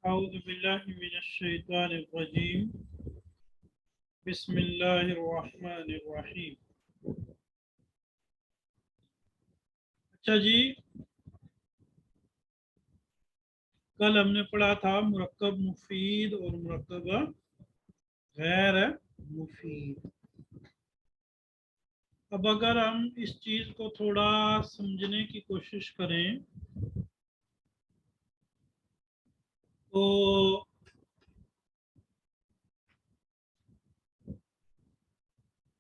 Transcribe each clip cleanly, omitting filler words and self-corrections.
أعوذ بالله من الشيطان الرجيم بسم الله الرحمن الرحیم۔ اچھا جی، کل ہم نے پڑھا تھا مرکب مفید اور مرکب غیر مفید۔ اب اگر ہم اس چیز کو تھوڑا سمجھنے کی کوشش کریں تو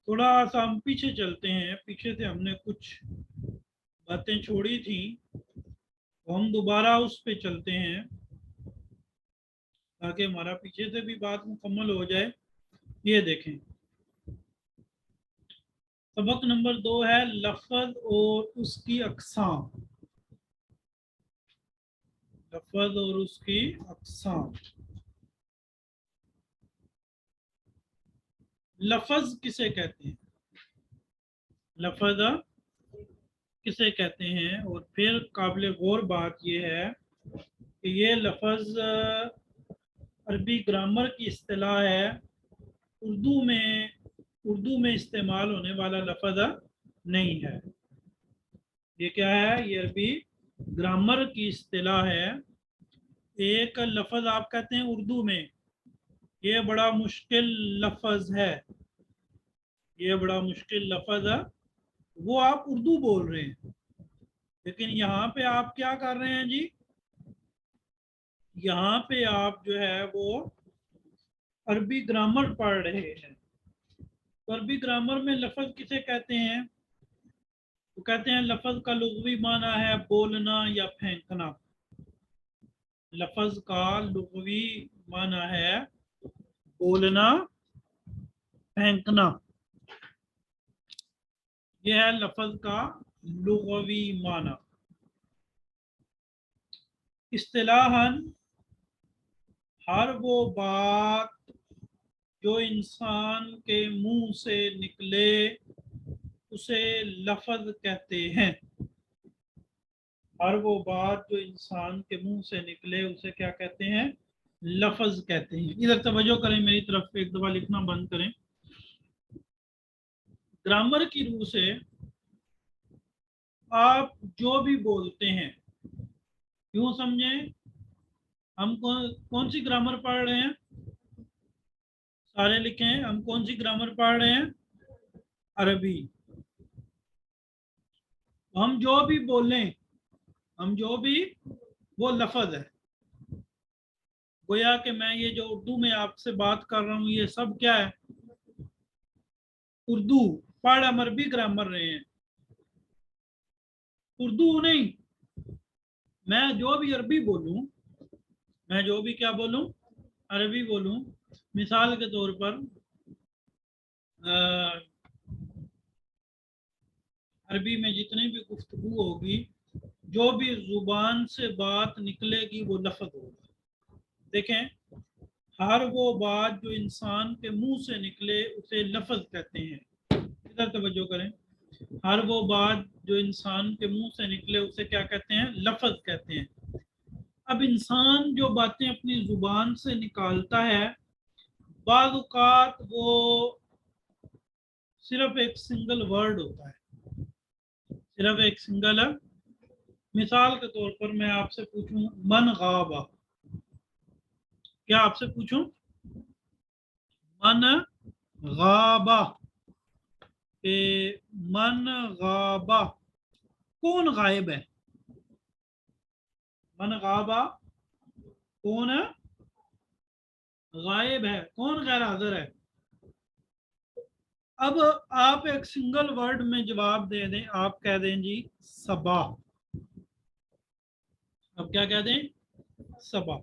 تھوڑا سا ہم پیچھے چلتے ہیں۔ پیچھے سے ہم نے کچھ باتیں چھوڑی تھیں، تو ہم دوبارہ اس پہ چلتے ہیں تاکہ ہمارا پیچھے سے بھی بات مکمل ہو جائے۔ یہ دیکھیں، سبق نمبر 2 ہے لفظ اور اس کی اقسام۔ لفظ اور اس کی اقسام۔ لفظ کسے کہتے ہیں؟ لفظ کسے کہتے ہیں؟ اور پھر قابل غور بات یہ ہے کہ یہ لفظ عربی گرامر کی اصطلاح ہے، اردو میں استعمال ہونے والا لفظ نہیں ہے۔ یہ کیا ہے؟ یہ عربی گرامر کی اصطلاح ہے۔ ایک لفظ آپ کہتے ہیں اردو میں یہ بڑا مشکل لفظ ہے، یہ بڑا مشکل لفظ ہے، وہ آپ اردو بول رہے ہیں، لیکن یہاں پہ آپ کیا کر رہے ہیں جی؟ یہاں پہ آپ جو ہے وہ عربی گرامر پڑھ رہے ہیں۔ تو عربی گرامر میں لفظ کسے کہتے ہیں؟ وہ کہتے ہیں لفظ کا لغوی معنی ہے بولنا یا پھینکنا۔ لفظ کا لغوی معنی ہے بولنا، پھینکنا۔ یہ ہے لفظ کا لغوی معنی۔ اصطلاحاً ہر وہ بات جو انسان کے منہ سے نکلے اسے لفظ کہتے ہیں۔ ہر وہ بات جو انسان کے منہ سے نکلے اسے کیا کہتے ہیں؟ لفظ کہتے ہیں۔ ادھر توجہ کریں میری طرف، ایک دفعہ لکھنا بند کریں۔ گرامر کی روح سے آپ جو بھی بولتے ہیں، یوں سمجھیں ہم کون سی گرامر پڑھ رہے ہیں؟ سارے لکھیں، ہم کون سی گرامر پڑھ رہے ہیں؟ عربی۔ ہم جو بھی بولیں، وہ لفظ ہے۔ گویا کہ میں یہ جو اردو میں آپ سے بات کر رہا ہوں یہ سب کیا ہے؟ اردو۔ پڑھ ہم عربی گرامر رہے ہیں، اردو نہیں۔ میں جو بھی عربی بولوں، میں جو بھی کیا بولوں؟ عربی بولوں۔ مثال کے طور پر عربی میں جتنی بھی گفتگو ہوگی، جو بھی زبان سے بات نکلے گی وہ لفظ ہوگا۔ دیکھیں، ہر وہ بات جو انسان کے منہ سے نکلے اسے لفظ کہتے ہیں۔ ادھر توجہ کریں، ہر وہ بات جو انسان کے منہ سے نکلے اسے کیا کہتے ہیں؟ لفظ کہتے ہیں۔ اب انسان جو باتیں اپنی زبان سے نکالتا ہے، بعض اوقات وہ صرف ایک سنگل ورڈ ہوتا ہے، صرف ایک سنگل۔ مثال کے طور پر میں آپ سے پوچھوں من غابہ، کیا آپ سے پوچھوں من غابہ؟ کہ من غابہ کون غائب ہے؟ من غابہ کون غائب ہے، کون غیر حاضر ہے؟ اب آپ ایک سنگل ورڈ میں جواب دے دیں، آپ کہہ دیں جی صبا۔ اب کیا کہہ دیں؟ صبا۔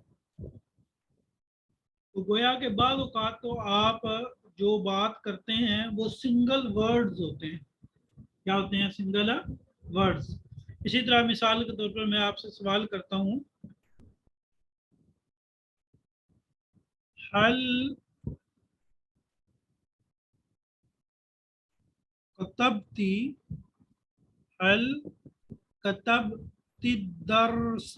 تو گویا کہ بعض اوقات تو آپ جو بات کرتے ہیں وہ سنگل ورڈز ہوتے ہیں۔ کیا ہوتے ہیں؟ Single words. اسی طرح مثال کے طور پر میں آپ سے سوال کرتا ہوں، حل کتبتی، حل کتبتی الدرس،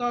کا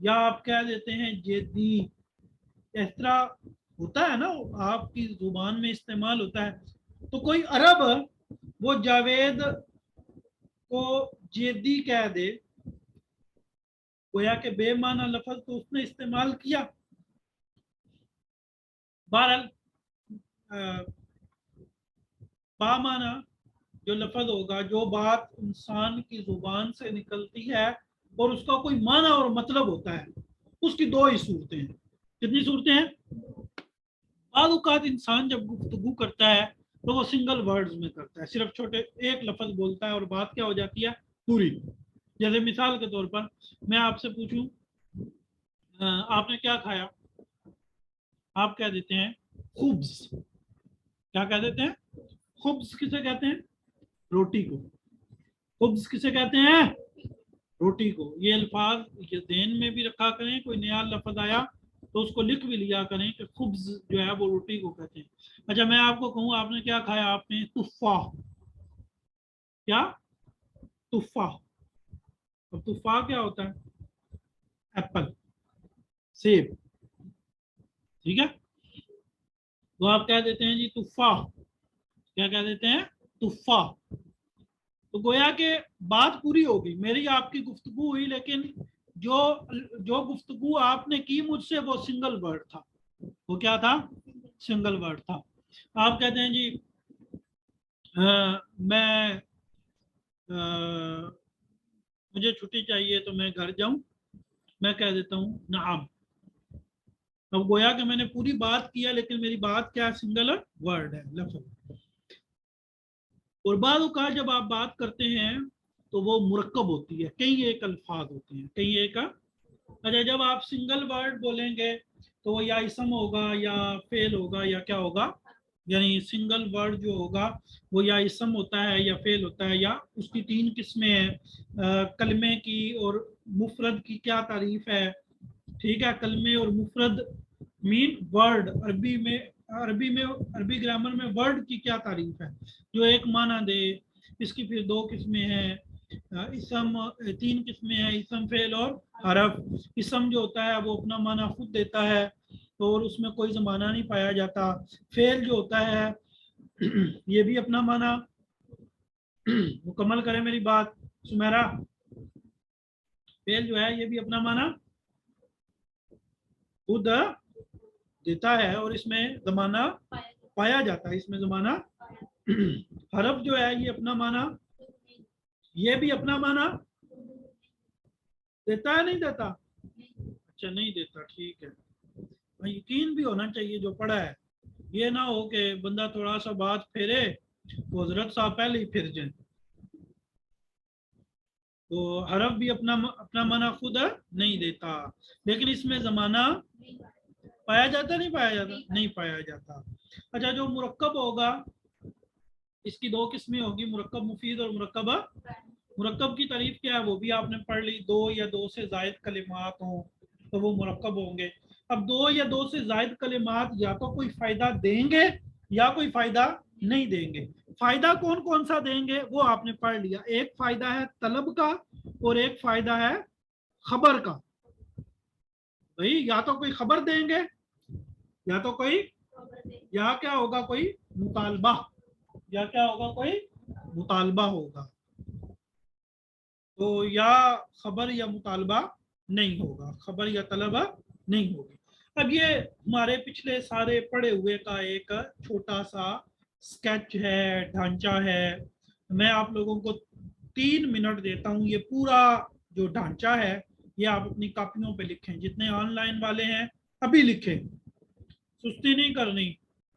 یا آپ کہہ دیتے ہیں جیدی، اس طرح ہوتا ہے نا، آپ کی زبان میں استعمال ہوتا ہے. تو کوئی عرب وہ جاوید کو جیدی کہہ دے، گویا کہ بے معنی لفظ تو اس نے استعمال کیا. بہرحال با معنی جو لفظ ہوگا، جو بات انسان کی زبان سے نکلتی ہے اور اس کا کوئی معنی اور مطلب ہوتا ہے، اس کی دو ہی صورتیں ہیں. کتنی صورتیں ہیں؟ بعض اوقات انسان جب گفتگو کرتا ہے تو وہ سنگل ورڈز میں کرتا ہے، صرف چھوٹے ایک لفظ بولتا ہے اور بات کیا ہو جاتی ہے؟ پوری. جیسے مثال کے طور پر میں آپ سے پوچھوں آپ نے کیا کھایا، آپ کہہ دیتے ہیں خبز. کیا کہہ دیتے ہیں؟ خبز کسے کہتے ہیں؟ روٹی کو. خبز کسے کہتے ہیں؟ روٹی کو. یہ الفاظ یہ ذہن میں بھی رکھا کریں، کوئی نیا لفظ آیا تو اس کو لکھ بھی لیا کریں کہ خبز جو ہے وہ روٹی کو کہتے ہیں. اچھا میں آپ کو کہوں آپ نے کیا کھایا، آپ نے تفاح. کیا؟ تفاح. اب تفاح کیا ہوتا ہے؟ ایپل، سیب. ٹھیک ہے، تو آپ کہہ دیتے ہیں جی تفاح. کیا کہہ دیتے ہیں؟ تفاح. تو گویا کہ بات پوری ہو گئی، میری آپ کی گفتگو ہوئی، لیکن جو جو گفتگو آپ نے کی مجھ سے وہ سنگل ورڈ تھا. وہ کیا تھا؟ سنگل ورڈ تھا. آپ کہتے ہیں جی میں مجھے چھٹی چاہیے تو میں گھر جاؤں. میں کہہ دیتا ہوں نعم. اب گویا کہ میں نے پوری بات کیا لیکن میری بات کیا سنگل ورڈ ہے، لفظ. اور بعض اوقات جب آپ بات کرتے ہیں تو وہ مرکب ہوتی ہے، کئی ایک الفاظ ہوتے ہیں، کئی ایک. اچھا جب آپ سنگل ورڈ بولیں گے تو وہ یا اسم ہوگا یا فعل ہوگا یا کیا ہوگا، یعنی سنگل ورڈ جو ہوگا وہ یا اسم ہوتا ہے یا فعل ہوتا ہے، یا اس کی تین قسمیں ہیں کلمے کی اور مفرد کی کیا تعریف ہے. ٹھیک ہے، کلمے اور مفرد مین ورڈ. عربی گرامر میں ورڈ کی کیا تعریف ہے، جو ایک معنی دے. اس کی پھر دو قسمیں ہیں اسم، تین قسمیں ہیں اسم، فعل اور حرف. اسم جو ہوتا ہے وہ اپنا معنی خود دیتا ہے اور اس میں کوئی زمانہ نہیں پایا جاتا. فعل جو ہوتا ہے یہ بھی اپنا معنی مکمل کرے میری بات سمیرا. فعل جو ہے یہ بھی اپنا معنی خود دیتا ہے اور اس میں زمانہ پایا جاتا ہے، اس میں زمانہ. حرف جو ہے یہ اپنا معنی، یہ بھی اپنا معنی دیتا ہے نہیں دیتا؟ اچھا نہیں دیتا، ٹھیک ہے. یقین بھی ہونا چاہیے جو پڑھا ہے، یہ نہ ہو کہ بندہ تھوڑا سا بات پھیرے تو حضرت صاحب پہلے ہی پھر جائیں. تو حرف بھی اپنا معنی خود نہیں دیتا، لیکن اس میں زمانہ پایا جاتا نہیں پایا جاتا؟ نہیں پایا جاتا. اچھا جو مرکب ہوگا اس کی دو قسمیں ہوگی، مرکب مفید اور مرکب. مرکب کی تعریف کیا ہے وہ بھی آپ نے پڑھ لی، دو یا دو سے زائد کلمات ہوں تو وہ مرکب ہوں گے. اب دو یا دو سے زائد کلمات یا تو کوئی فائدہ دیں گے یا کوئی فائدہ نہیں دیں گے. فائدہ کون کون سا دیں گے وہ آپ نے پڑھ لیا. ایک فائدہ ہے طلب کا اور ایک فائدہ ہے خبر کا. بھائی یا تو کوئی خبر دیں گے یا تو کوئی، یا کیا ہوگا کوئی مطالبہ، یا کیا ہوگا کوئی مطالبہ ہوگا. تو یا خبر یا مطالبہ نہیں ہوگا، خبر یا طلب نہیں ہوگی. اب یہ ہمارے پچھلے سارے پڑھے ہوئے کا ایک چھوٹا سا سکیچ ہے، ڈھانچہ ہے. میں آپ لوگوں کو 3 منٹ دیتا ہوں، یہ پورا جو ڈھانچہ ہے یہ آپ اپنی کاپیوں پہ لکھیں. جتنے آن لائن والے ہیں ابھی لکھیں، سستی نہیں کرنی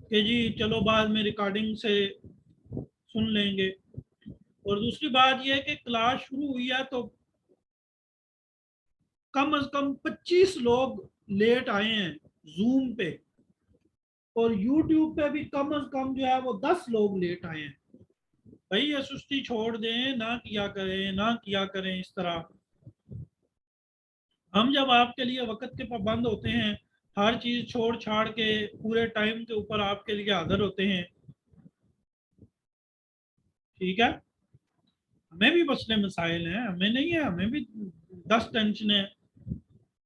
کہ جی چلو بعد میں ریکارڈنگ سے سن لیں گے. اور دوسری بات یہ کہ کلاس شروع ہوئی ہے تو کم از کم 25 لوگ لیٹ آئے ہیں زوم پہ، اور یوٹیوب پہ بھی کم از کم جو ہے وہ 10 لوگ لیٹ آئے ہیں. بھائی یہ سستی چھوڑ دیں، نہ کیا کریں نہ کیا کریں اس طرح. ہم جب آپ کے لیے وقت کے پابند ہوتے ہیں، ہر چیز چھوڑ چھاڑ کے پورے ٹائم کے اوپر آپ کے لیے حاضر ہوتے ہیں. ٹھیک ہے، ہمیں بھی مسئلے مسائل ہیں، ہمیں نہیں ہے، ہمیں بھی 10 ٹینشن ہے.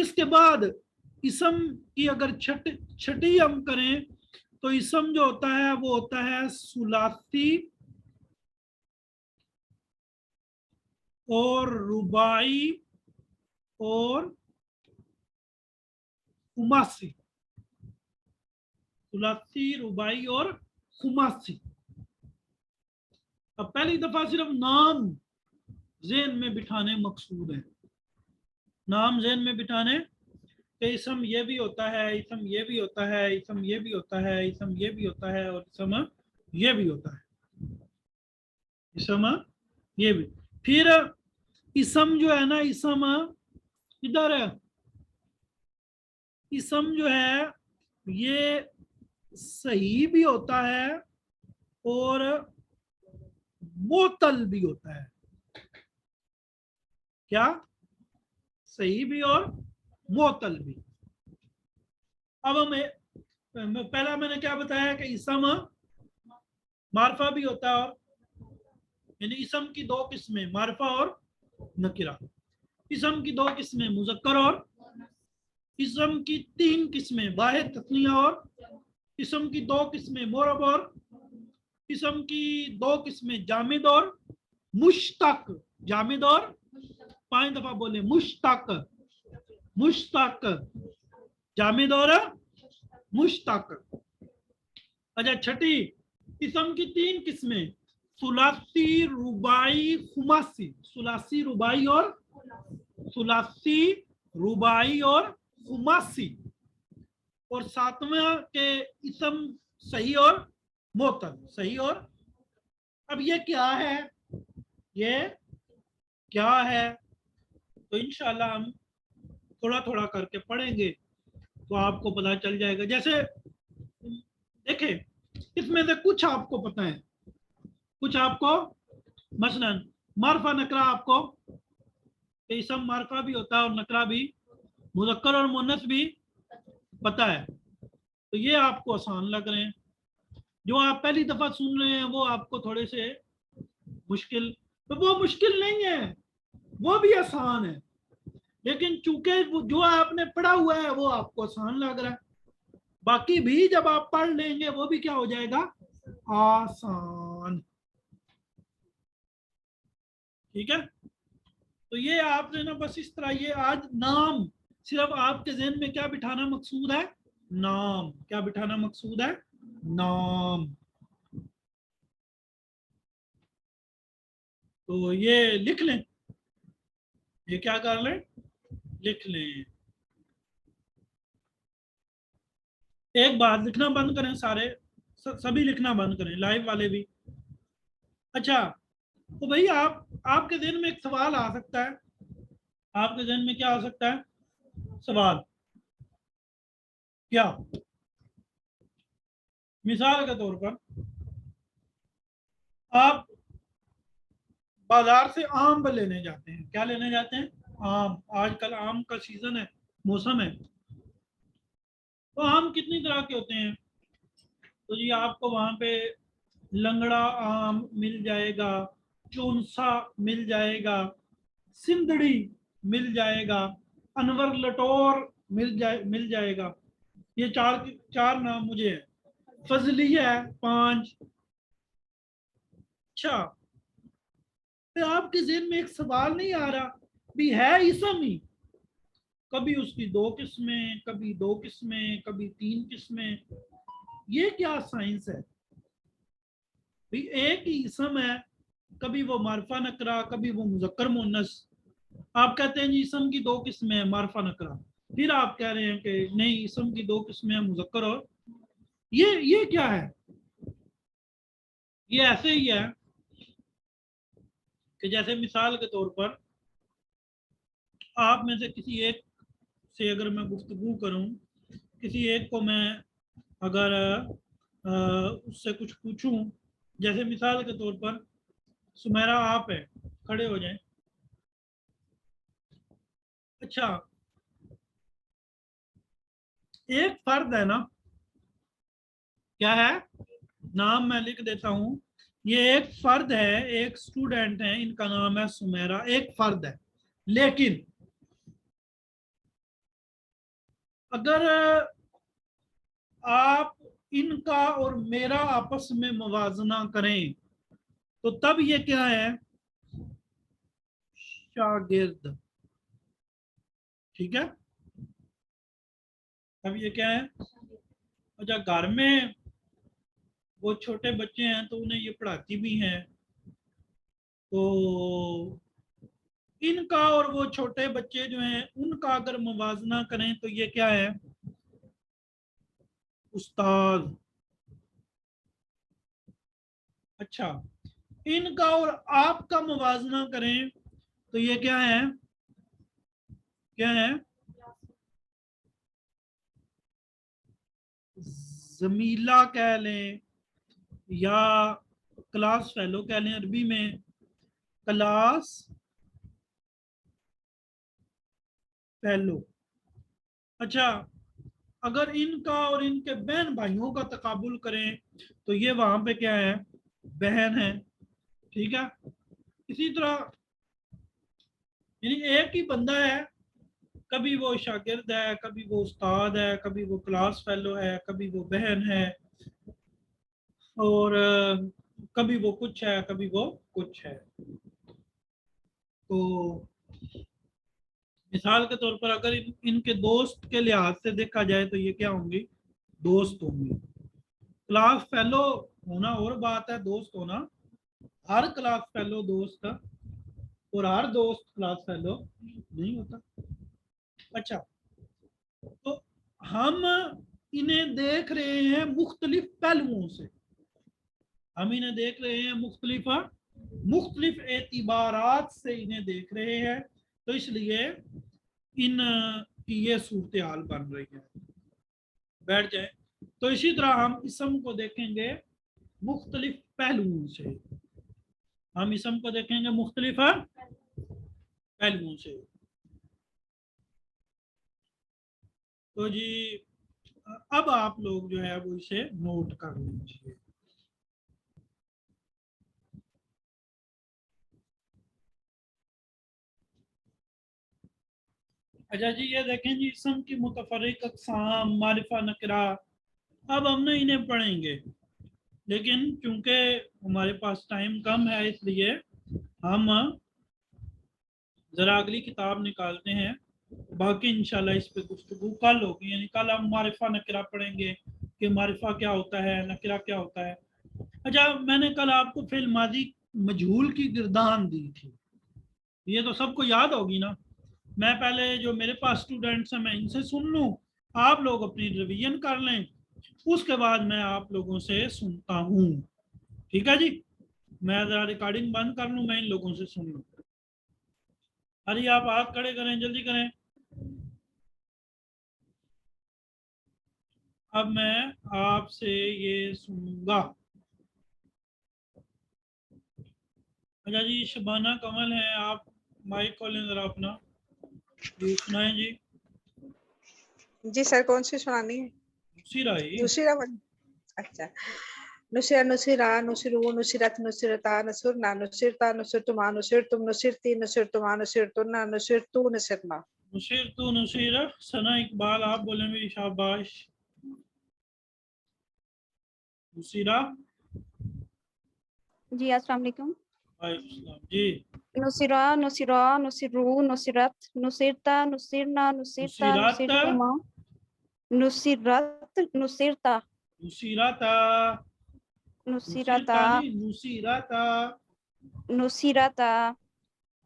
اس کے بعد اسم کی اگر چھٹی ہم کریں تو اسم جو ہوتا ہے وہ ہوتا ہے ثلاثی اور رباعی اور خماسی. ثلاثی، رباعی اور خماسی. اب پہلی دفعہ صرف نام ذہن میں بٹھانے مقصود ہے. نام ذہن میں بٹھانے کہ اسم یہ بھی ہوتا ہے، اسم یہ بھی ہوتا ہے، اسم یہ بھی ہوتا ہے، اسم یہ بھی ہوتا ہے، اور اسم یہ بھی ہوتا ہے. اسم یہ بھی. پھر اسم جو ہے نا، اسم ادھر ہے، اسم جو ہے یہ صحیح بھی ہوتا ہے اور معطل بھی ہوتا ہے. کیا؟ صحیح بھی اور معطل بھی. اب ہمیں پہلا میں نے کیا بتایا کہ اسم معرفہ بھی ہوتا ہے، اور یعنی اسم کی دو قسمیں، معرفہ اور نکرہ. اسم کی دو قسمیں، مذکر اور اسم کی تین قسمیں، واحد، تثنیہ اور اسم کی دو قسمیں، معرب اور اسم کی دو قسمیں، جامد اور مشتق. جامد اور 5 دفعہ بولے، مشتق. مشتق، جامد اور مشتق. اچھا چھٹی، اسم کی 3 قسمیں، ثلاثی، رباعی، خماسی. ثلاثی، رباعی اور ثلاثی، رباعی اور خماسی. اور 7واں کے اسم صحیح اور معطل. صحیح اور، اب یہ کیا ہے، یہ کیا ہے، تو انشاءاللہ ہم تھوڑا تھوڑا کر کے پڑھیں گے تو آپ کو پتہ چل جائے گا. جیسے دیکھیں اس میں سے کچھ آپ کو پتہ ہے، کچھ آپ کو، مثلا معرفہ نکرہ آپ کو کہ اسم معرفہ بھی ہوتا ہے اور نکرہ بھی، مذکر اور مؤنث بھی پتہ ہے، تو یہ آپ کو آسان لگ رہے ہیں. جو آپ پہلی دفعہ سن رہے ہیں وہ آپ کو تھوڑے سے مشکل، تو وہ مشکل نہیں ہے، وہ بھی آسان ہے، لیکن چونکہ جو آپ نے پڑھا ہوا ہے وہ آپ کو آسان لگ رہا ہے، باقی بھی جب آپ پڑھ لیں گے وہ بھی کیا ہو جائے گا، آسان. ٹھیک ہے، تو یہ آپ نے نا بس اس طرح، یہ آج نام صرف آپ کے ذہن میں کیا بٹھانا مقصود ہے، نام. کیا بٹھانا مقصود ہے، نام. تو یہ لکھ لیں، یہ کیا کر لیں، لکھ لیں. ایک بات، لکھنا بند کریں سارے، سبھی لکھنا بند کریں، لائیو والے بھی. اچھا تو بھائی آپ کے ذہن میں ایک سوال آ سکتا ہے، آپ کے ذہن میں کیا آ سکتا ہے، سوال. کیا؟ مثال کے طور پر آپ بازار سے آم لینے جاتے ہیں. کیا لینے جاتے ہیں، آم. آج کل آم کا سیزن ہے، موسم ہے. تو آم کتنی طرح کے ہوتے ہیں، تو جی آپ کو وہاں پہ لنگڑا آم مل جائے گا، چونسا مل جائے گا، سندڑی مل جائے گا، انور لٹور مل جائے گا. یہ چار نام مجھے ہے. فضلی ہے 5. اچھا آپ کے ذہن میں ایک سوال نہیں آ رہا، بھی ہے اسم ہی، کبھی اس کی 2 قسمیں، کبھی 2 قسمیں، کبھی 3 قسمیں، یہ کیا سائنس ہے بھی؟ ایک ہی اسم ہے، کبھی وہ معرفہ نکرہ، کبھی وہ مذکر مؤنث. آپ کہتے ہیں جی اسم کی 2 قسمیں ہیں، معرفہ نکرہ. پھر آپ کہہ رہے ہیں کہ نہیں، اسم کی 2 قسمیں ہیں، مذکر اور، یہ کیا ہے؟ یہ ایسے ہی ہے کہ جیسے مثال کے طور پر آپ میں سے کسی ایک سے اگر میں گفتگو کروں، کسی ایک کو میں اگر اس سے کچھ پوچھوں، جیسے مثال کے طور پر سمیرہ آپ ہے، کھڑے ہو جائیں. اچھا ایک فرد ہے نا، کیا ہے، نام میں لکھ دیتا ہوں، یہ ایک فرد ہے، ایک سٹوڈنٹ ہے، ان کا نام ہے سمیرہ، ایک فرد ہے. لیکن اگر آپ ان کا اور میرا آپس میں موازنہ کریں تو تب یہ کیا ہے؟ شاگرد. ٹھیک ہے، اب یہ کیا ہے؟ اچھا، گھر میں وہ چھوٹے بچے ہیں تو انہیں یہ پڑھاتی بھی ہیں، تو ان کا اور وہ چھوٹے بچے جو ہیں ان کا اگر موازنہ کریں تو یہ کیا ہے؟ استاد. اچھا، ان کا اور آپ کا موازنہ کریں تو یہ کیا ہے؟ کیا ہے؟ زمیلہ کہہ لیں یا کلاس فیلو کہہ لیں، عربی میں کلاس فیلو. اچھا، اگر ان کا اور ان کے بہن بھائیوں کا تقابل کریں تو یہ وہاں پہ کیا ہے؟ بہن ہے. ٹھیک ہے، اسی طرح یعنی ایک ہی بندہ ہے، کبھی وہ شاگرد ہے، کبھی وہ استاد ہے، کبھی وہ کلاس فیلو ہے، کبھی وہ بہن ہے، اور کبھی وہ کچھ ہے، کبھی وہ کچھ ہے. تو مثال کے طور پر اگر ان کے دوست کے لحاظ سے دیکھا جائے تو یہ کیا ہوں گی؟ دوست ہوں گی. کلاس فیلو ہونا اور بات ہے، دوست ہونا. ہر کلاس فیلو دوست اور ہر دوست کلاس فیلو نہیں ہوتا. اچھا، تو ہم انہیں دیکھ رہے ہیں مختلف پہلوؤں سے، ہم انہیں دیکھ رہے ہیں مختلف اعتبارات سے انہیں دیکھ رہے ہیں، تو اس لیے ان کی یہ صورتحال بن رہی ہے. بیٹھ جائیں. تو اسی طرح ہم اسم کو دیکھیں گے مختلف پہلوؤں سے، ہم اسم کو دیکھیں گے مختلف پہلوؤں سے. تو جی اب آپ لوگ جو ہے وہ اسے نوٹ کر لیجیے. اچھا جی، یہ دیکھیں جی اسم کی متفرق اقسام، معرفہ، نکرہ. اب ہم نے انہیں پڑھیں گے، لیکن چونکہ ہمارے پاس ٹائم کم ہے اس لیے ہم ذرا اگلی کتاب نکالتے ہیں، باقی انشاءاللہ اس پہ گفتگو کل ہوگی. یعنی کل ہم معرفہ نکرہ پڑھیں گے کہ معرفہ کیا ہوتا ہے، نکرہ کیا ہوتا ہے. اچھا، میں نے کل آپ کو فعل ماضی مجہول کی گردان دی تھی، یہ تو سب کو یاد ہوگی نا. میں پہلے جو میرے پاس اسٹوڈنٹس ہیں میں ان سے سن لوں، آپ لوگ اپنی ریویژن کر لیں، اس کے بعد میں آپ لوگوں سے سنتا ہوں. ٹھیک ہے جی، میں ذرا ریکارڈنگ بند کر لوں، میں ان لوگوں سے سن لوں. ارے آپ ہاتھ کھڑے کریں، جلدی کریں. اب میں آپ سے یہ سنوں گا. اچھا جی، شبانہ کمل ہے، آپ مائک کھولیں ذرا اپنا، جی سنائیں جی. جی سر، کون سی سنانی ہے؟ دوسری اچھا. نصرہ، نصرہ، نصرو، نصرت، نصرتا، نصرنا، نصرتا، نصرتما، نصرتم، نصرتی، نصرتما، نصرتنا، نصرتو، نصرنا. نصرتو، نصیرہ. ثنا اقبال آپ بولیں گے، شاباش. نصیرہ. جی السلام علیکم. وعلیکم السلام جی. نصرہ، نصرہ، نصرو، نصرت، نصرتا، نصرنا، نصرتا، نصیرت، نصرتما، نصرت، نصرتا، نصیرتا، نصرتا، نصیرتا. نصرتا،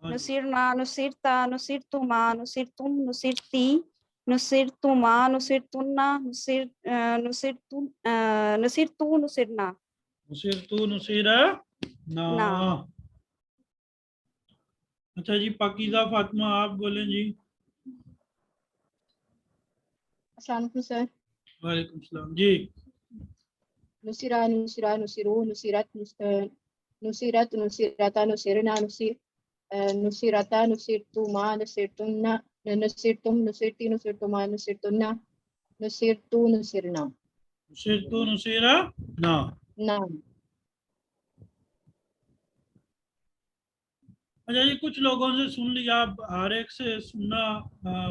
ہاں جی. نصرنا، نصرتا، نصرتما، نصرتم، نصرتی، نصرتما، نصرتنا، نصرتو، نصرنا. نصرتو، نصیرہ نا. نا. اچھا جی، پاکیزہ فاطمہ آپ بولیں جی. السلام علیکم سر. وعلیکم السلام جی. نصرہ، نصرہ، نصرو، نصرت، نصرت، نصرتا، نصرنا، نصرتا، نصرتما، نصرتنا، نصرتم، نصرتی، نصرتما، نصرتنا، نصرتو، نصرنا. نصرتو، نصیرہ نا. نعم. اچھا جی، کچھ لوگوں سے سن لیا، اب ہر ایک سے سننا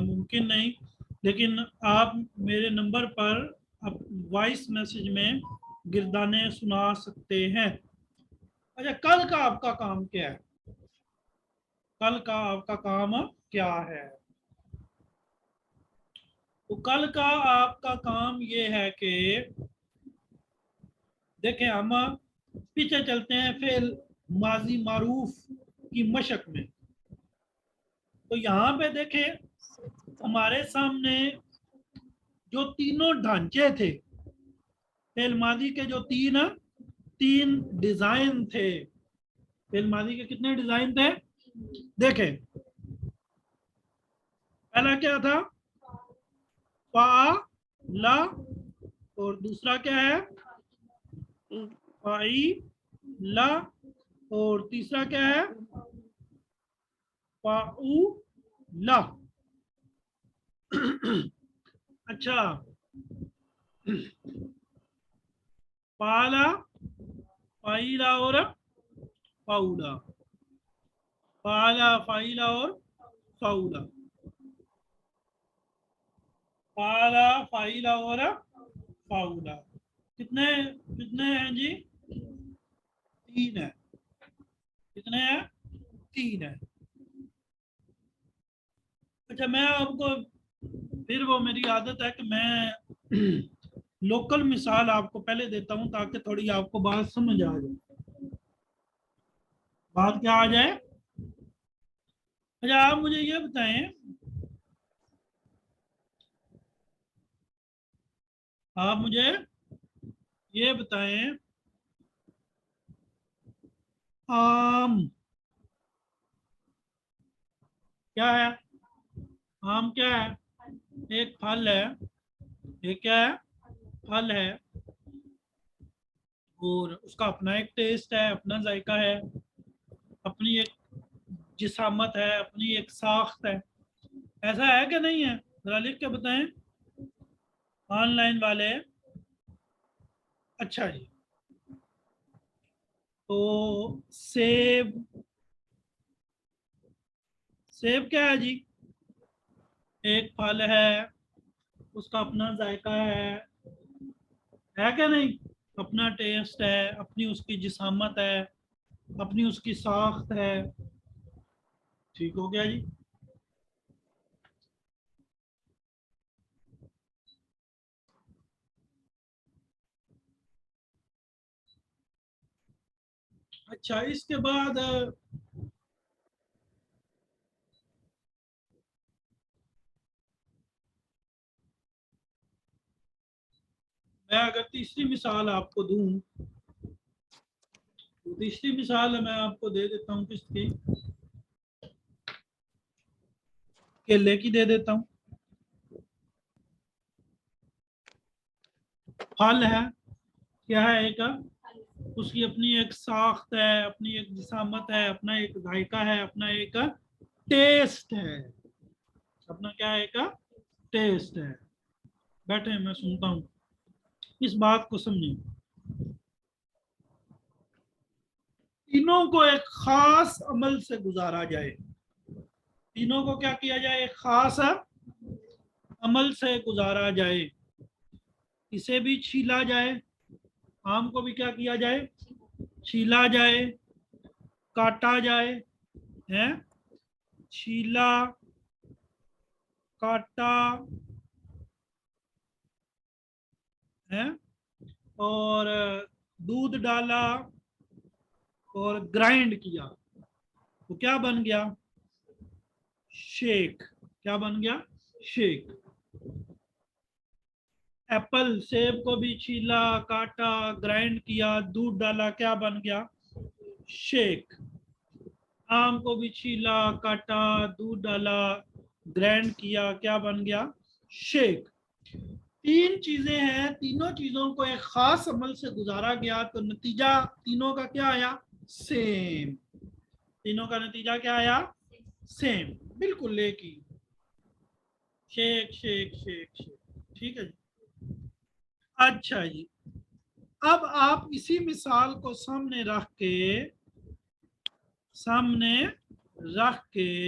ممکن نہیں، لیکن آپ میرے نمبر پر وائس میسج میں گردانے سنا سکتے ہیں۔ اچھا، کل کا آپ کا کام کیا ہے؟ کل کا آپ کا کام کیا ہے؟ تو کل کا آپ کا کام یہ ہے کہ دیکھیں ہم پیچھے چلتے ہیں فعل ماضی معروف کی مشق میں۔ تو یہاں پہ دیکھیں ہمارے سامنے جو تینوں ڈھانچے تھے فعل ماضی کے، جو تین ڈیزائن تھے، فعل ماضی کے کتنے ڈیزائن تھے؟ دیکھیں پہلا کیا تھا؟ فعلا، اور دوسرا کیا ہے؟ فعیلا، اور تیسرا کیا ہے؟ فعولا۔ اچھا، فعلا، فعیلا اور فعولا، فعلا، فعیلا اور فعولا، فعلا، فعیلا اور فعولا۔ کتنے ہیں جی؟ 3 ہے۔ کتنے ہیں؟ 3 ہے۔ اچھا، میں آپ کو پھر وہ میری عادت ہے کہ میں لوکل مثال آپ کو پہلے دیتا ہوں تاکہ تھوڑی آپ کو بات سمجھ آ جائے۔ بات کیا آ جائے؟ اچھا، آپ مجھے یہ بتائیں، آپ مجھے یہ بتائیں آم کیا ہے؟ آم کیا ہے؟ ایک پھل ہے۔ ایک کیا ہے؟ پھل ہے، اور اس کا اپنا ایک ٹیسٹ ہے، اپنا ذائقہ ہے، اپنی ایک جسامت ہے، اپنی ایک ساخت ہے۔ ایسا ہے کہ نہیں ہے؟ ذرا لکھ کے بتائیں آن لائن والے۔ اچھا جی، تو سیب کیا ہے جی؟ ایک پھل ہے، اس کا اپنا ذائقہ ہے کہ نہیں؟ اپنا ٹیسٹ ہے، اپنی اس کی جسامت ہے، اپنی اس کی ساخت ہے۔ ٹھیک ہو گیا جی؟ اچھا، اس کے بعد میں اگر تیسری مثال آپ کو دوں، تو تیسری مثال میں آپ کو دے دیتا ہوں کس کی؟ کیلے کی دے دیتا ہوں۔ پھل ہے، کیا ہے؟ ایک اس کی اپنی ایک ساخت ہے، اپنی ایک جسامت ہے، اپنا ایک ذائقہ ہے، اپنا ایک ٹیسٹ ہے۔ اپنا کیا ہے؟ ایک ٹیسٹ ہے۔ بیٹھے میں سنتا ہوں، اس بات کو سمجھیں۔ تینوں کو ایک خاص عمل سے گزارا جائے۔ تینوں کو کیا کیا جائے؟ ایک خاص عمل سے گزارا جائے۔ اسے بھی چھیلا جائے، آم کو بھی کیا کیا جائے؟ چھیلا جائے، کاٹا جائے، چھیلا، کاٹا، اور دودھ ڈالا اور گرائنڈ کیا، تو کیا بن گیا؟ شیک۔ کیا بن گیا؟ شیک۔ ایپل، سیب کو بھی چھیلا، کاٹا، گرائنڈ کیا، دودھ ڈالا، کیا بن گیا؟ شیک۔ آم کو بھی چھیلا، کاٹا، دودھ ڈالا، گرائنڈ کیا، کیا بن گیا؟ شیک۔ 3 چیزیں ہیں، تینوں چیزوں کو ایک خاص عمل سے گزارا گیا تو نتیجہ تینوں کا کیا آیا؟ سیم۔ تینوں کا نتیجہ کیا آیا؟ سیم، بالکل ایک ہی۔ Shake, shake, shake, shake. ٹھیک ہے جی؟ اچھا جی، اب آپ اسی مثال کو سامنے رکھ کے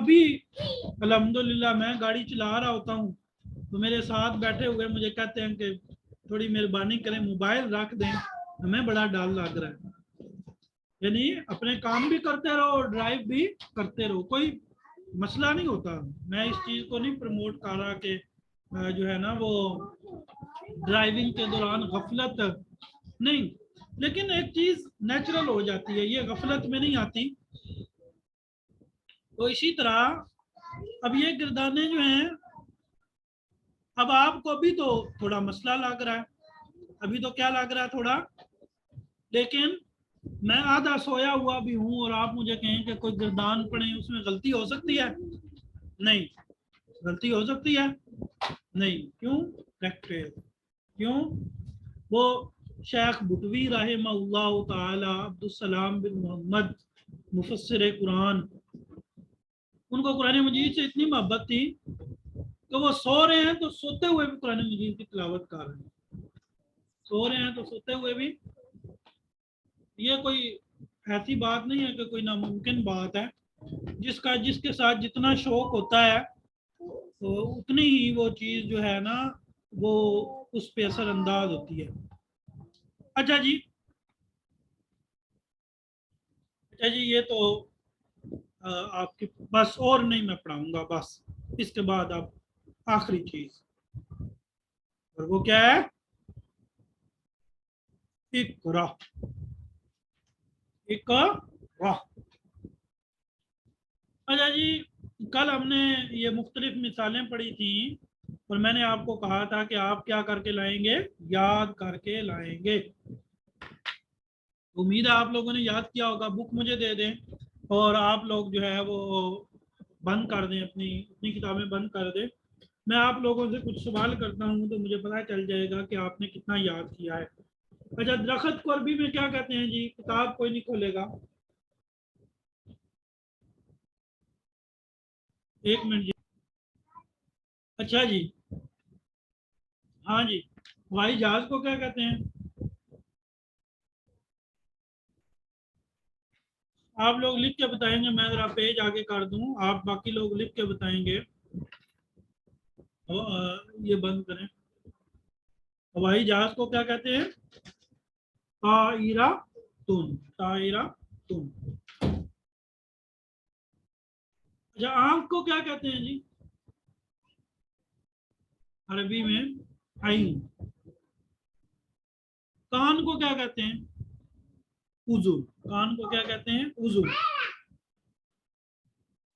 ابھی الحمدللہ میں گاڑی چلا رہا ہوتا ہوں تو میرے ساتھ بیٹھے ہوئے مجھے کہتے ہیں کہ تھوڑی مہربانی کریں موبائل رکھ دیں، ہمیں بڑا ڈر لگ رہا ہے۔ یعنی اپنے کام بھی کرتے رہو اور ڈرائیو بھی کرتے رہو، کوئی مسئلہ نہیں ہوتا۔ میں اس چیز کو نہیں پروموٹ کر رہا کہ جو ہے نا وہ ڈرائیونگ کے دوران غفلت نہیں، لیکن ایک چیز نیچرل ہو جاتی ہے، یہ غفلت میں نہیں آتی۔ تو اسی طرح اب یہ گردانے جو ہیں، اب آپ کو بھی تو تھوڑا مسئلہ لگ رہا ہے، ابھی تو کیا لگ رہا ہے تھوڑا، لیکن میں آدھا سویا ہوا بھی ہوں اور آپ مجھے کہیں کہ کوئی گردان پڑھیں، اس میں غلطی ہو سکتی ہے؟ نہیں، غلطی ہو سکتی ہے نہیں۔ کیوں؟ پریکٹس۔ کیوں؟ وہ شیخ بٹوی رحمہ اللہ تعالی عبدالسلام بن محمد مفسر قرآن، ان کو قرآن مجید سے اتنی محبت تھی کہ وہ سو رہے ہیں تو سوتے ہوئے بھی قرآن مجید کی تلاوت کر رہے ہیں، سو رہے ہیں تو سوتے ہوئے بھی۔ یہ کوئی ایسی بات نہیں ہے کہ کوئی ناممکن بات ہے، جس کے ساتھ جتنا شوق ہوتا ہے تو اتنی ہی وہ چیز جو ہے نا وہ اس پہ اثر انداز ہوتی ہے۔ اچھا جی، یہ تو آپ کی بس، اور نہیں میں پڑھاؤں گا، بس اس کے بعد آپ آخری چیز، اور وہ کیا ہے؟ اقرا۔ اقرا۔ اچھا جی، کل ہم نے یہ مختلف مثالیں پڑھی تھیں اور میں نے آپ کو کہا تھا کہ آپ کیا کر کے لائیں گے؟ یاد کر کے لائیں گے۔ امید ہے آپ لوگوں نے یاد کیا ہوگا۔ بک مجھے دے دیں اور آپ لوگ جو ہے وہ بند کر دیں، اپنی کتابیں بند کر دیں۔ میں آپ لوگوں سے کچھ سوال کرتا ہوں تو مجھے پتہ چل جائے گا کہ آپ نے کتنا یاد کیا ہے۔ اچھا، درخت کو عربی میں کیا کہتے ہیں جی؟ کتاب کوئی نہیں کھولے گا، ایک منٹ جی۔ اچھا جی، ہاں جی، ہوائی جہاز کو کیا کہتے ہیں؟ آپ لوگ لکھ کے بتائیں گے، میں ذرا پیج آگے کر دوں، آپ باقی لوگ لکھ کے بتائیں گے۔ یہ بند کریں۔ ہوائی جہاز کو کیا کہتے ہیں؟ طائرۃ۔ طائرۃ۔ اچھا، آنکھ کو کیا کہتے ہیں جی عربی میں؟ عین۔ کان کو کیا کہتے ہیں؟ اذن۔ کان کو کیا کہتے ہیں؟ اذن۔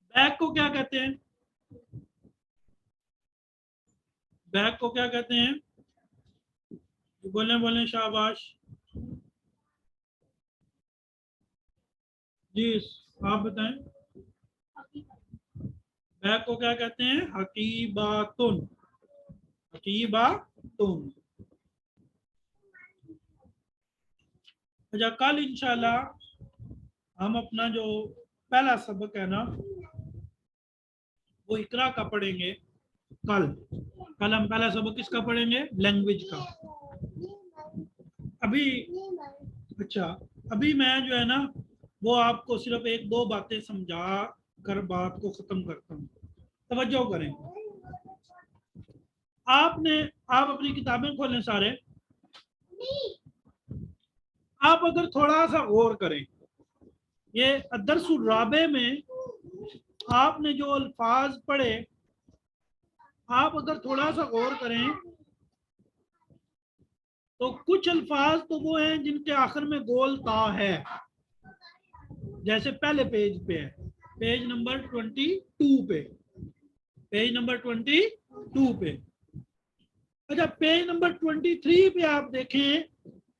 بیک کو کیا کہتے ہیں؟ بیک کو کیا کہتے ہیں؟ بولیں شاباش جی، آپ بتائیں۔ بیک کو کیا کہتے ہیں؟ حقیباتن۔ حقیباتن۔ اچھا، کل انشاءاللہ ہم اپنا جو پہلا سبق ہے نا وہ اقرا کا پڑھیں گے۔ کل ہم پہلا سبق کس کا پڑھیں گے؟ لینگویج کا۔ ابھی میں جو ہے نا وہ آپ کو صرف ایک دو باتیں سمجھا کر بات کو ختم کرتا ہوں، توجہ کریں۔ آپ اپنی کتابیں کھولیں سارے، آپ اگر تھوڑا سا غور کریں، یہ الدرس الرابع میں آپ نے جو الفاظ پڑھے، آپ اگر تھوڑا سا غور کریں تو کچھ الفاظ تو وہ ہیں جن کے آخر میں گول تا ہے، جیسے پہلے پیج پہ ہے، پیج نمبر 22 پہ، پیج نمبر 22 پہ۔ اچھا، پیج نمبر 23 پہ آپ دیکھیں،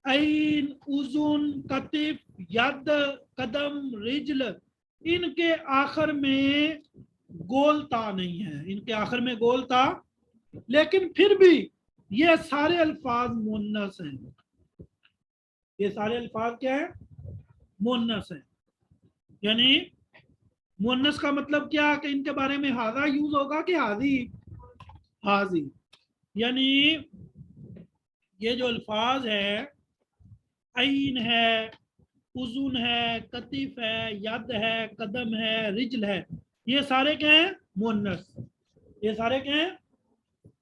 عین، اذن، کتف، ید، قدم، رجل، ان کے آخر میں گول تا نہیں ہے، ان کے آخر میں گول تا، لیکن پھر بھی یہ سارے الفاظ مؤنث ہیں۔ یہ سارے الفاظ کیا ہیں؟ مؤنث ہیں۔ یعنی مؤنث کا مطلب کیا کہ ان کے بارے میں ہاذا یوز ہوگا کہ ہاذی؟ ہاذی۔ یعنی یہ جو الفاظ ہے، عین ہے، اذن ہے، کتف ہے، ید ہے، قدم ہے، رجل ہے، یہ سارے کیا ہیں؟ مؤنث. یہ سارے کیا ہیں؟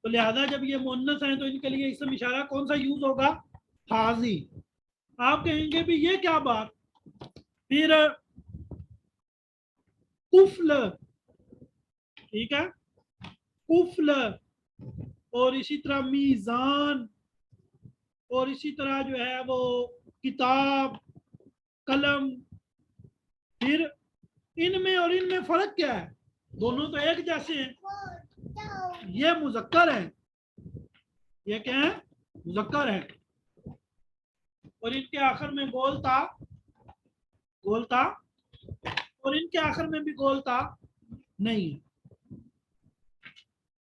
تو لہذا جب یہ مؤنث ہیں تو ان کے لیے اسم اشارہ کون سا یوز ہوگا؟ حاضی. آپ کہیں گے بھی یہ کیا بات. پھر کفل، ٹھیک ہے، کفل، اور اسی طرح میزان، اور اسی طرح جو ہے وہ کتاب، قلم. پھر ان میں اور ان میں فرق کیا ہے؟ دونوں تو ایک جیسے ہیں. یہ مذکر ہیں، یہ کیا ہے؟ مذکر ہیں. اور ان کے آخر میں گولتا، گولتا، اور ان کے آخر میں بھی گولتا نہیں ہے.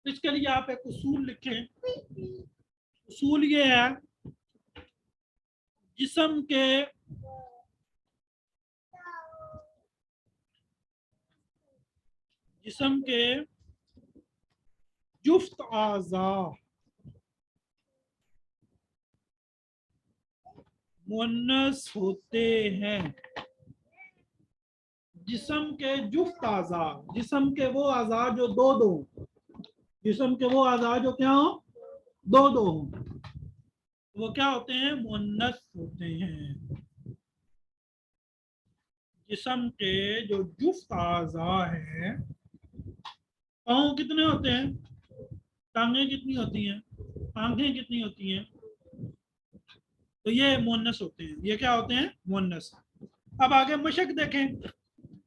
اس کے لیے آپ ایک اصول لکھیں. اصول یہ ہے جسم کے جفت اعضاء مؤنث ہوتے ہیں. جسم کے جفت اعضاء، جسم کے وہ اعضاء جو دو دو، جسم کے وہ اعضاء جو کیا ہوں؟ دو دو ہوں، وہ کیا ہوتے ہیں؟ مؤنث ہوتے ہیں. جسم کے جو جفت اعضاء ہیں، پاؤں کتنے ہوتے ہیں؟ ٹانگیں کتنی ہوتی ہیں؟ آنکھیں کتنی ہوتی ہیں؟ تو یہ مؤنث ہوتے ہیں. یہ کیا ہوتے ہیں؟ مؤنث. اب آگے مشق دیکھیں.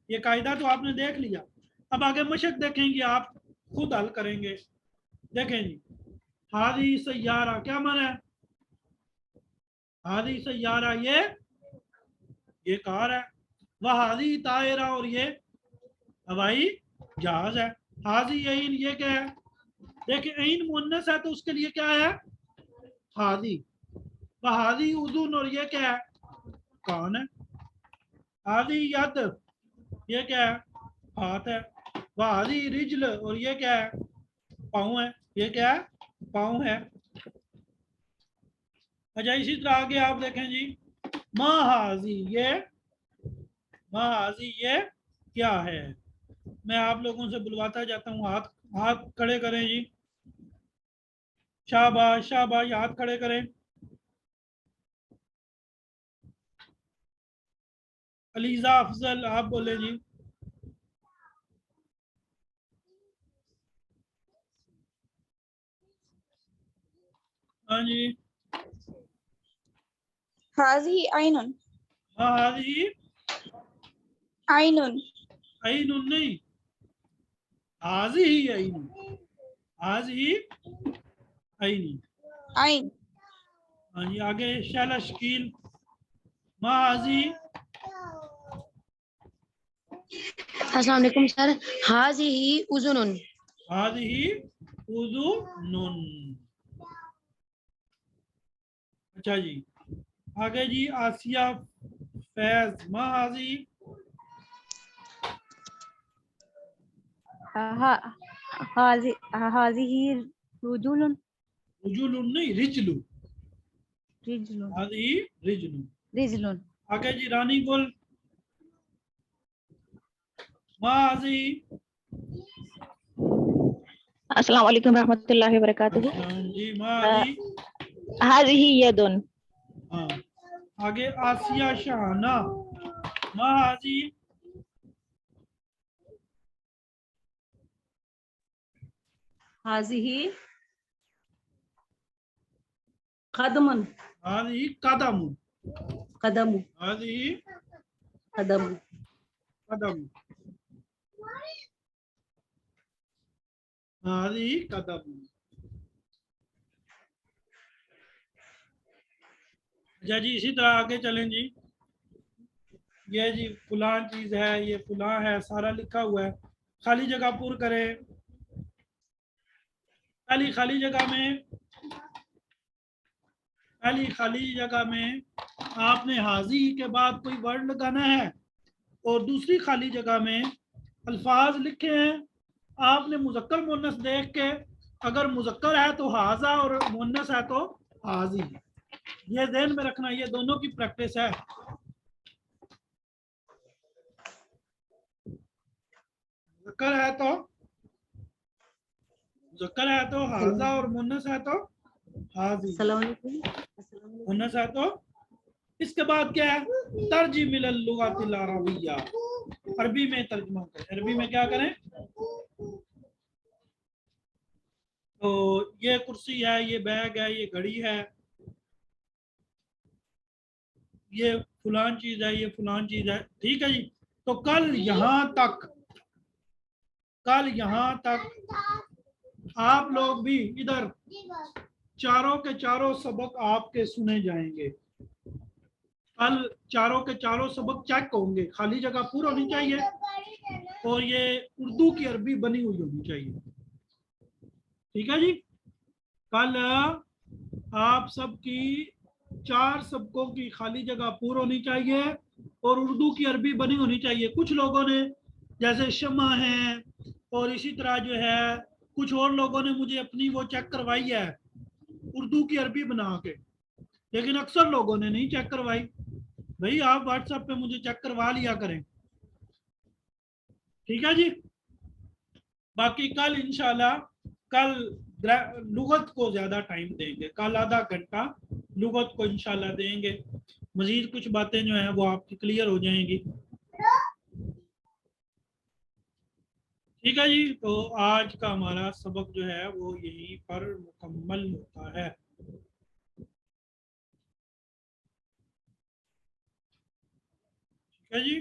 یہ قاعدہ تو آپ نے دیکھ لیا. اب آگے مشق دیکھیں گے، آپ خود حل کریں گے. دیکھیں جی، ہادی سیارہ کیا مانا ہے؟ ہادی سیارہ یہ کار ہے. وہ ہادی طائرہ، اور یہ ہوائی جہاز ہے. ہادی عین، یہ کیا ہے؟ دیکھیں عین مؤنث ہے تو اس کے لیے کیا ہے؟ ہادی. وہ ہادی اذن، اور یہ کیا ہے؟ کان ہے. ہادی ید، یہ کیا ہے؟ ہاتھ ہے. وہ ہادی رجل، اور یہ کیا ہے؟ پاؤں ہے. یہ کیا ہے؟ پاؤں ہے. اچھا اسی طرح آگے آپ دیکھیں جی، ما حاضی، ما حاضی یہ کیا ہے؟ میں آپ لوگوں سے بلواتا جاتا ہوں. ہاتھ کھڑے کریں جی. شاباش شاباش، ہاتھ کھڑے کریں. علیزہ افضل آپ بولے جی. ہاں جی. هذه عين. ہاں حاضی عين. عین نہیں، حاضی ہی عین، حاضی عین. عين. ہاں جی. آگے شیلا شکیل، ما حاضی. السلام علیکم سر. هذه اذن. حاضی اذن. اچھا جی. آگے جی آسیہ فیض، ما حاضی. هذه رجل. رجل نہیں، رجل. رجل. حاضی رجل. رجل. آگے جی رانی گل، ما حاضی. السلام علیکم ورحمۃ اللہ وبرکاتہ. جی ما حاضی. هذه يد. ہاں. آگے آسیہ شہانہ، ما حاضی. هذه قدم. حاضی قدم. قدم. حاضی قدم. قدم. حاضی قدم. اچھا جی اسی طرح آگے چلیں جی. یہ جی فلاں چیز ہے، یہ فلاں ہے، سارا لکھا ہوا ہے. خالی جگہ پر کریں. پہلی خالی جگہ میں آپ نے حاضی کے بعد کوئی ورڈ لگانا ہے، اور دوسری خالی جگہ میں الفاظ لکھے ہیں. آپ نے مذکر مؤنث دیکھ کے، اگر مذکر ہے تو حاضہ اور مؤنث ہے تو حاضی. یہ ذہن میں رکھنا، یہ دونوں کی پریکٹس ہے. ذکر ہے تو ذکر ہے تو حاضہ اور مونس ہے تو حاضی، السلام علیکم. السلام علیکم. مونس ہے تو اس کے بعد کیا ہے ترجمہ اللغات العربیہ، عربی میں ترجمہ کریں. عربی میں کیا کریں؟ تو یہ کرسی ہے، یہ بیگ ہے، یہ گھڑی ہے، یہ فلان چیز ہے، یہ فلان چیز ہے. ٹھیک ہے جی. تو کل یہاں تک آپ لوگ بھی ادھر چاروں کے چاروں سبق آپ کے سنے جائیں گے. کل چاروں کے چاروں سبق چیک ہوں گے، خالی جگہ پورا ہونی چاہیے اور یہ اردو کی عربی بنی ہوئی ہونی چاہیے. ٹھیک ہے جی. کل آپ سب کی 4 سبقوں کی خالی جگہ پور ہونی چاہیے اور اردو کی عربی بنی ہونی چاہیے. کچھ لوگوں نے جیسے شمع ہیں اور اسی طرح جو ہے کچھ اور لوگوں نے مجھے اپنی وہ چیک کروائی ہے اردو کی عربی بنا کے، لیکن اکثر لوگوں نے نہیں چیک کروائی. بھئی آپ واٹس ایپ پہ مجھے چیک کروا لیا کریں. ٹھیک ہے جی. باقی کل انشاءاللہ کل لغت کو زیادہ ٹائم دیں گے، کل آدھا گھنٹہ لغت کو انشاءاللہ دیں گے. مزید کچھ باتیں جو ہیں وہ آپ کی کلیئر ہو جائیں گی. ٹھیک ہے جی. تو آج کا ہمارا سبق جو ہے وہ یہیں پر مکمل ہوتا ہے. ٹھیک ہے جی.